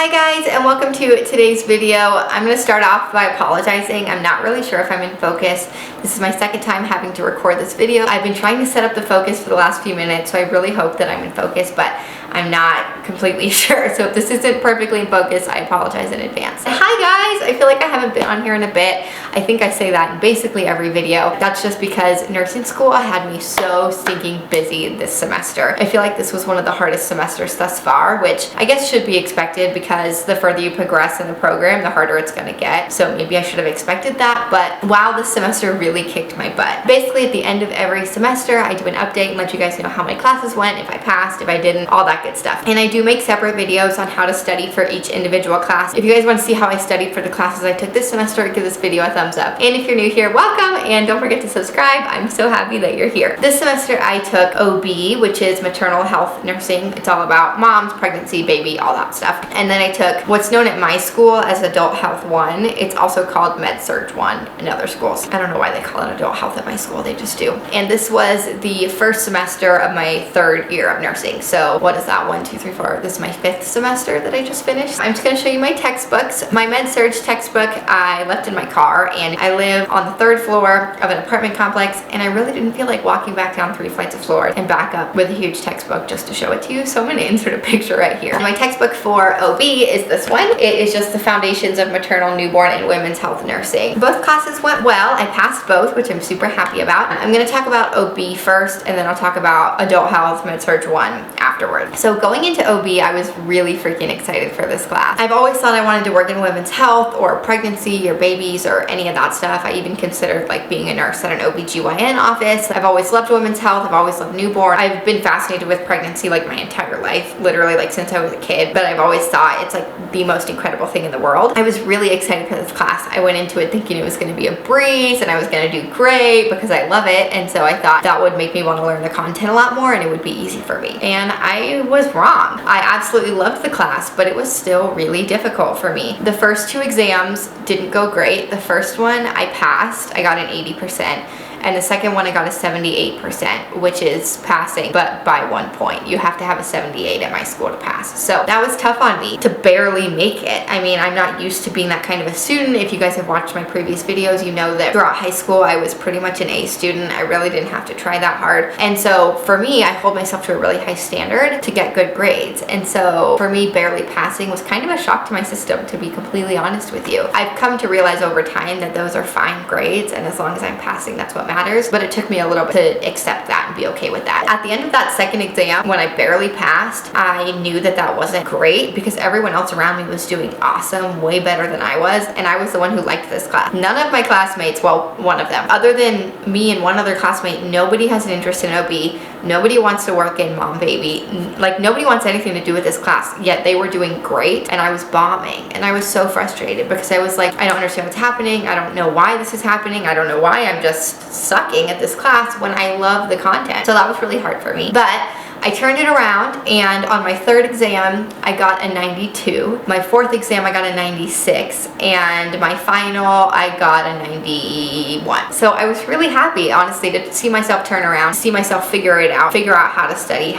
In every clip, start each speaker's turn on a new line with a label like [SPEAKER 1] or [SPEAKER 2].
[SPEAKER 1] Hi guys, and welcome to today's video. I'm going to start off by apologizing. I'm not really sure if I'm in focus. This is my second time having to record this video. I've been trying to set up the focus for the last few minutes, so I really hope that I'm in focus, but I'm not completely sure. So if this isn't perfectly in focus, I apologize in advance. Hi guys, I feel like I haven't been on here in a bit. I think I say that in basically every video. That's just because nursing school had me so stinking busy this semester. I feel like this was one of the hardest semesters thus far, which I guess should be expected because the further you progress in the program, the harder it's gonna get. So maybe I should have expected that, but wow, this semester really kicked my butt. Basically at the end of every semester, I do an update and let you guys know how my classes went, if I passed, if I didn't, all that good stuff. And I do make separate videos on how to study for each individual class. If you guys want to see how I studied for the classes I took this semester, give this video a thumbs up. And if you're new here, welcome, and don't forget to subscribe. I'm so happy that you're here. This semester I took OB, which is maternal health nursing. It's all about moms, pregnancy, baby, all that stuff. And then I took what's known at my school as Adult Health 1. It's also called Med Surg 1 in other schools. I don't know why they call it Adult Health at my school, they just do. And this was the first semester of my third year of nursing. So what is that? 1, 2, 3, 4. This is my fifth semester that I just finished. I'm just going to show you my textbooks. My Med Surg textbook I left in my car, and I live on the 3rd floor of an apartment complex, and I really didn't feel like walking back down 3 flights of floors and back up with a huge textbook just to show it to you, so I'm going to insert a picture right here. My textbook for OB is this one. It is just the foundations of maternal, newborn, and women's health nursing. Both classes went well. I passed both, which I'm super happy about. I'm going to talk about OB first, and then I'll talk about Adult Health Med Surg 1 afterwards. So going into OB, I was really freaking excited for this class. I've always thought I wanted to work in women's health or pregnancy or babies or any of that stuff. I even considered like being a nurse at an OBGYN office. I've always loved women's health. I've always loved newborn. I've been fascinated with pregnancy like my entire life, literally like since I was a kid, but I've always thought it's like the most incredible thing in the world. I was really excited for this class. I went into it thinking it was going to be a breeze and I was going to do great because I love it, and so I thought that would make me want to learn the content a lot more and it would be easy for me. And I was wrong. I absolutely loved the class, but it was still really difficult for me. The first 2 exams didn't go great. The first one I passed. I got an 80%. And the second one I got a 78%, which is passing, but by 1 point. You have to have a 78 at my school to pass. So that was tough on me to barely make it. I mean, I'm not used to being that kind of a student. If you guys have watched my previous videos, you know that throughout high school, I was pretty much an A student. I really didn't have to try that hard. And so for me, I hold myself to a really high standard to get good grades. And so for me, barely passing was kind of a shock to my system, to be completely honest with you. I've come to realize over time that those are fine grades, and as long as I'm passing, that's what matters, but it took me a little bit to accept that and be okay with that. At the end of that second exam, when I barely passed, I knew that that wasn't great because everyone else around me was doing awesome, way better than I was, and I was the one who liked this class. None of my classmates, well, one of them, other than me and one other classmate, nobody has an interest in OB. Nobody wants to work in mom baby. Like, nobody wants anything to do with this class, yet they were doing great and I was bombing, and I was so frustrated because I was like, I don't understand what's happening. I don't know why this is happening. I don't know why I'm just sucking at this class when I love the content. So that was really hard for me, but I turned it around, and on my 3rd exam, I got a 92. My 4th exam, I got a 96, and my final, I got a 91. So I was really happy, honestly, to see myself turn around, see myself figure it out, figure out how to study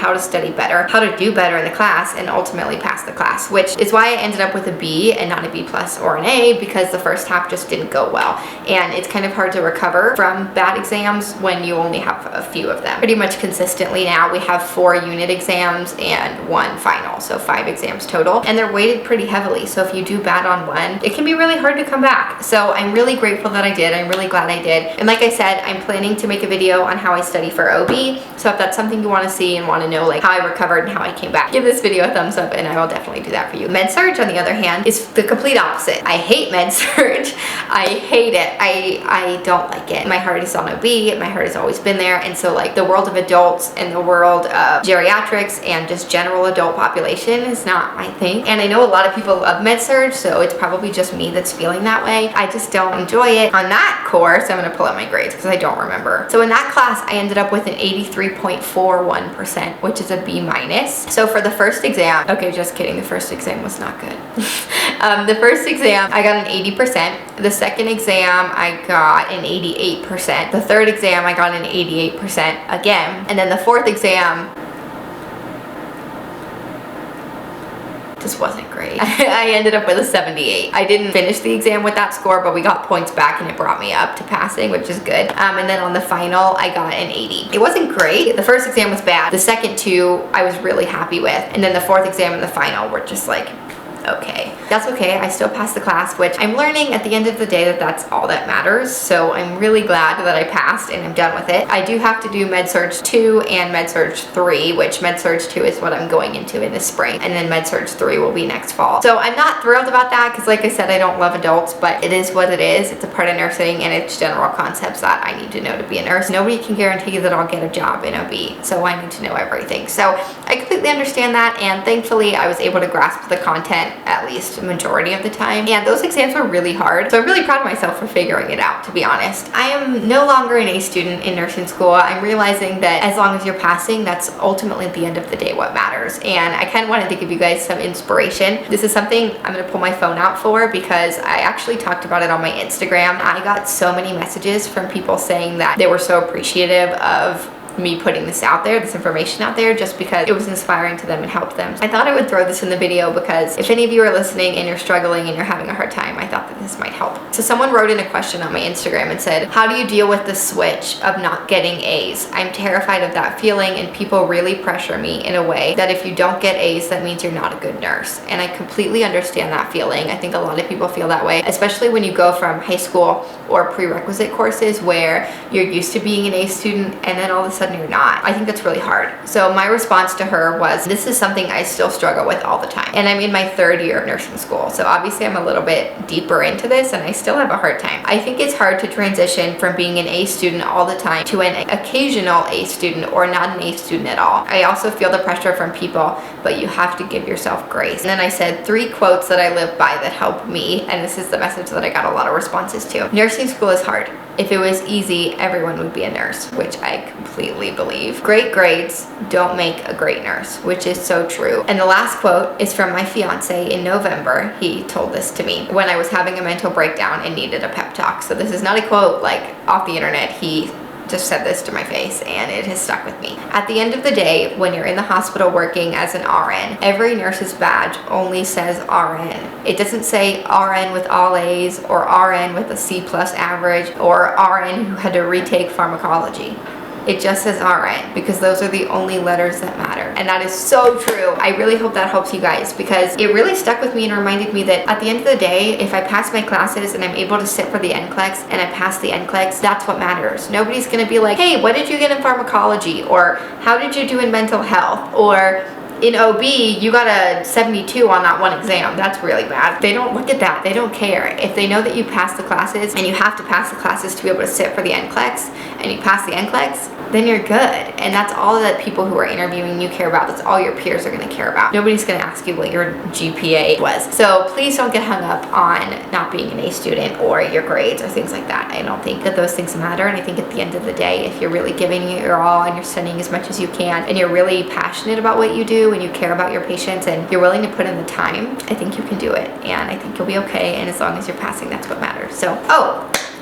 [SPEAKER 1] better, how to do better in the class, and ultimately pass the class, which is why I ended up with a B and not a B+ or an A, because the first half just didn't go well. And it's kind of hard to recover from bad exams when you only have a few of them. Pretty much consistently now, we have 4 unit exams and 1 final, so 5 exams total, and they're weighted pretty heavily, so if you do bad on one, it can be really hard to come back. So I'm really grateful that I did. I'm really glad I did, and like I said, I'm planning to make a video on how I study for OB, so if that's something you want to see and want to know like how I recovered and how I came back, give this video a thumbs up and I will definitely do that for you. Med Surg, on the other hand, is the complete opposite. I hate Med Surg. I hate it. I don't like it. My heart is on OB. My heart has always been there, and so like the world of adults and the world of geriatrics and just general adult population is not my thing. And I know a lot of people love Med Surg, so it's probably just me that's feeling that way. I just don't enjoy it. On that course, I'm gonna pull out my grades because I don't remember. So in that class, I ended up with an 83.41%, which is a B-. So for the first exam, okay, just kidding, the first exam was not good. The first exam, I got an 80%. The second exam, I got an 88%. The third exam, I got an 88% again. And then the fourth exam, just wasn't great. memory. I ended up with a 78. I didn't finish the exam with that score, but we got points back and it brought me up to passing, which is good. And then on the final, I got an 80. It wasn't great. The first exam was bad. The second two, I was really happy with. And then the fourth exam and the final were just like, okay. That's okay. I still passed the class, which I'm learning at the end of the day that that's all that matters. So I'm really glad that I passed and I'm done with it. I do have to do Med-Surg 2 and Med-Surg 3, which Med-Surg 2 is what I'm going into in the spring, and then Med-Surg 3 will be next fall. So I'm not thrilled about that because, like I said, I don't love adults, but it is what it is. It's a part of nursing and it's general concepts that I need to know to be a nurse. Nobody can guarantee that I'll get a job in OB, so I need to know everything. So I completely understand that, and thankfully I was able to grasp the content at least a majority of the time, and those exams were really hard, so I'm really proud of myself for figuring it out, to be honest. I am no longer an A student in nursing school. I'm realizing that as long as you're passing, that's ultimately at the end of the day what matters, and I kind of wanted to give you guys some inspiration. This is something I'm going to pull my phone out for because I actually talked about it on my Instagram. I got so many messages from people saying that they were so appreciative of me putting this out there, this information out there, just because it was inspiring to them and helped them. I thought I would throw this in the video because if any of you are listening and you're struggling and you're having a hard time, I thought that this might help. So someone wrote in a question on my Instagram and said, how do you deal with the switch of not getting A's? I'm terrified of that feeling and people really pressure me in a way that if you don't get A's, that means you're not a good nurse. And I completely understand that feeling. I think a lot of people feel that way, especially when you go from high school or prerequisite courses where you're used to being an A student and then all of a sudden you're not. I think that's really hard. So my response to her was, this is something I still struggle with all the time. And I'm in my third year of nursing school. So obviously I'm a little bit deeper into this and I still have a hard time. I think it's hard to transition from being an A student all the time to an occasional A student or not an A student at all. I also feel the pressure from people, but you have to give yourself grace. And then I said 3 quotes that I live by that help me. And this is the message that I got a lot of responses to. Nursing school is hard. If it was easy, everyone would be a nurse, which I completely believe. Great grades don't make a great nurse, which is so true. And the last quote is from my fiance in November. He told this to me when I was having a mental breakdown and needed a pep talk. So this is not a quote like off the internet. He just said this to my face and it has stuck with me. At the end of the day, when you're in the hospital working as an RN, every nurse's badge only says RN. It doesn't say RN with all A's or RN with a C+ average or RN who had to retake pharmacology. It just says RN because those are the only letters that matter. And that is so true. I really hope that helps you guys because it really stuck with me and reminded me that at the end of the day, if I pass my classes and I'm able to sit for the NCLEX and I pass the NCLEX, that's what matters. Nobody's gonna be like, hey, what did you get in pharmacology? Or how did you do in mental health? Or in OB, you got a 72 on that one exam. That's really bad. They don't look at that. They don't care. If they know that you pass the classes and you have to pass the classes to be able to sit for the NCLEX and you pass the NCLEX, then you're good. And that's all that people who are interviewing you care about. That's all your peers are going to care about. Nobody's going to ask you what your GPA was. So please don't get hung up on not being an A student or your grades or things like that. I don't think that those things matter. And I think at the end of the day, if you're really giving it your all and you're studying as much as you can and you're really passionate about what you do and you care about your patients and you're willing to put in the time, I think you can do it. And I think you'll be okay. And as long as you're passing, that's what matters. So,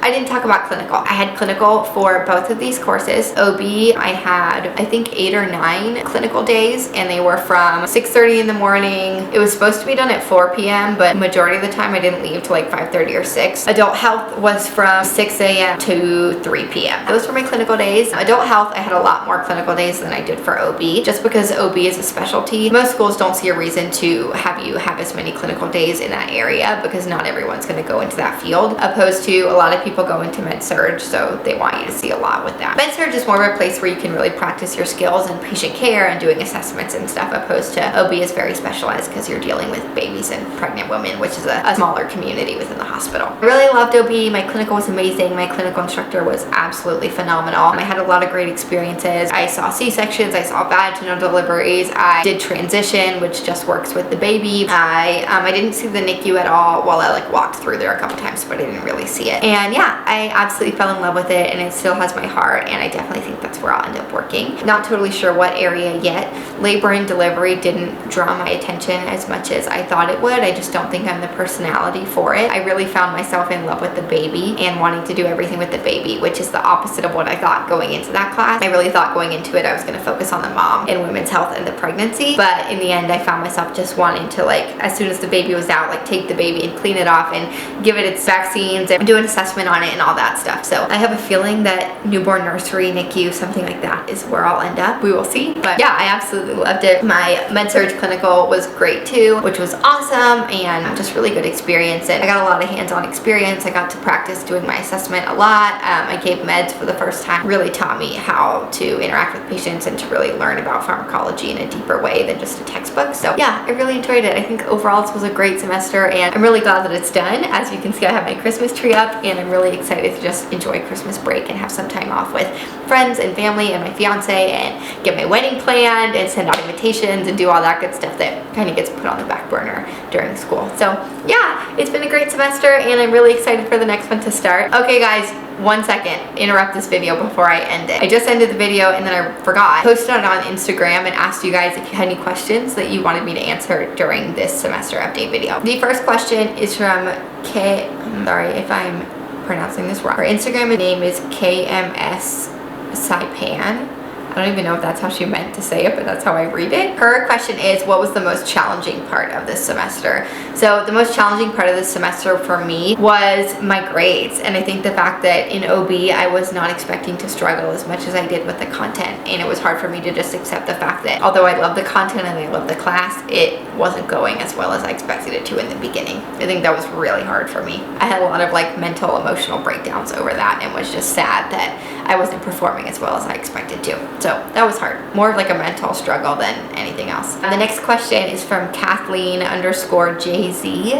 [SPEAKER 1] I didn't talk about clinical. I had clinical for both of these courses. OB, I had, I think 8 or 9 clinical days, and they were from 6:30 in the morning. It was supposed to be done at 4 p.m., but majority of the time I didn't leave till like 5:30 or 6. Adult health was from 6 a.m. to 3 p.m. Those were my clinical days. Adult health, I had a lot more clinical days than I did for OB, just because OB is a specialty. Most schools don't see a reason to have you have as many clinical days in that area because not everyone's going to go into that field, opposed to a lot of people go into Med-Surg, so they want you to see a lot with that. Med-Surg is more of a place where you can really practice your skills in patient care and doing assessments and stuff, opposed to OB is very specialized because you're dealing with babies and pregnant women, which is a smaller community within the hospital. I really loved OB. My clinical was amazing. My clinical instructor was absolutely phenomenal. I had a lot of great experiences. I saw C-sections, I saw vaginal deliveries, I did transition, which just works with the baby. I didn't see the NICU at all. Well, I like walked through there a couple times, but I didn't really see it. And yeah, yeah, I absolutely fell in love with it, and it still has my heart, and I definitely think that's where I'll end up working. Not totally sure what area yet. Labor and delivery didn't draw my attention as much as I thought it would. I just don't think I'm the personality for it. I really found myself in love with the baby and wanting to do everything with the baby, which is the opposite of what I thought going into that class. I really thought going into it I was going to focus on the mom and women's health and the pregnancy, but in the end I found myself just wanting to, like, as soon as the baby was out, like, take the baby and clean it off and give it its vaccines and do an assessment on it and all that stuff. So I have a feeling that newborn nursery, NICU, something like that is where I'll end up. We will see. But yeah, I absolutely loved it. My Surg Clinical was great too, which was awesome, and just really good experience. And I got a lot of hands-on experience. I got to practice doing my assessment a lot. I gave meds for the first time. Really taught me how to interact with patients and to really learn about pharmacology in a deeper way than just a textbook. So yeah, I really enjoyed it. I think overall this was a great semester, and I'm really glad that it's done. As you can see, I have my Christmas tree up, and I'm really excited to just enjoy Christmas break and have some time off with friends and family and my fiance, and get my wedding planned and send out invitations and do all that good stuff that kind of gets put on the back burner during school. So yeah, it's been a great semester, and I'm really excited for the next one to start. Okay guys, 1 second, interrupt this video before I end it. I just ended the video and then I forgot. I posted it on Instagram and asked you guys if you had any questions that you wanted me to answer during this semester update video. The first question is from I'm sorry if I'm pronouncing this wrong. Her Instagram name is KMS Saipan. I don't even know if that's how she meant to say it, but that's how I read it. Her question is, what was the most challenging part of this semester? So the most challenging part of this semester for me was my grades. And I think the fact that in OB, I was not expecting to struggle as much as I did with the content. And it was hard for me to just accept the fact that although I love the content and I love the class, it wasn't going as well as I expected it to in the beginning. I think that was really hard for me. I had a lot of like mental, emotional breakdowns over that, and was just sad that I wasn't performing as well as I expected to. So that was hard. More of like a mental struggle than anything else. The next question is from Kathleen_JZ,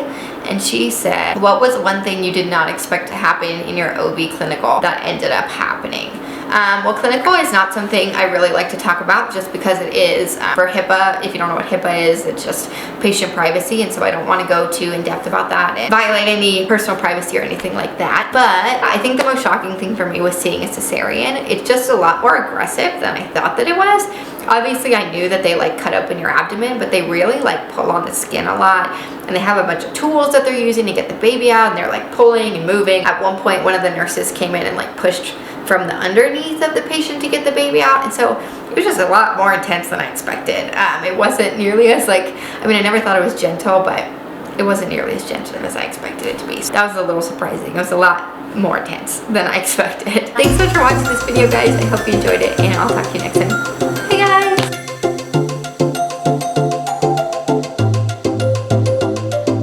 [SPEAKER 1] and she said, what was one thing you did not expect to happen in your OB clinical that ended up happening? Well, clinical is not something I really like to talk about just because it is for HIPAA. If you don't know what HIPAA is, it's just patient privacy, and so I don't want to go too in depth about that and violate any personal privacy or anything like that. But I think the most shocking thing for me was seeing a cesarean. It's just a lot more aggressive than I thought that it was. Obviously, I knew that they like cut open your abdomen, but they really like pull on the skin a lot, and they have a bunch of tools that they're using to get the baby out, and they're like pulling and moving. At one point, one of the nurses came in and like pushed from the underneath of the patient to get the baby out, and so it was just a lot more intense than I expected. It wasn't nearly as like, I mean, I never thought it was gentle, but it wasn't nearly as gentle as I expected it to be. So that was a little surprising. It was a lot more intense than I expected. Thanks so much for watching this video, guys. I hope you enjoyed it, and I'll talk to you next time.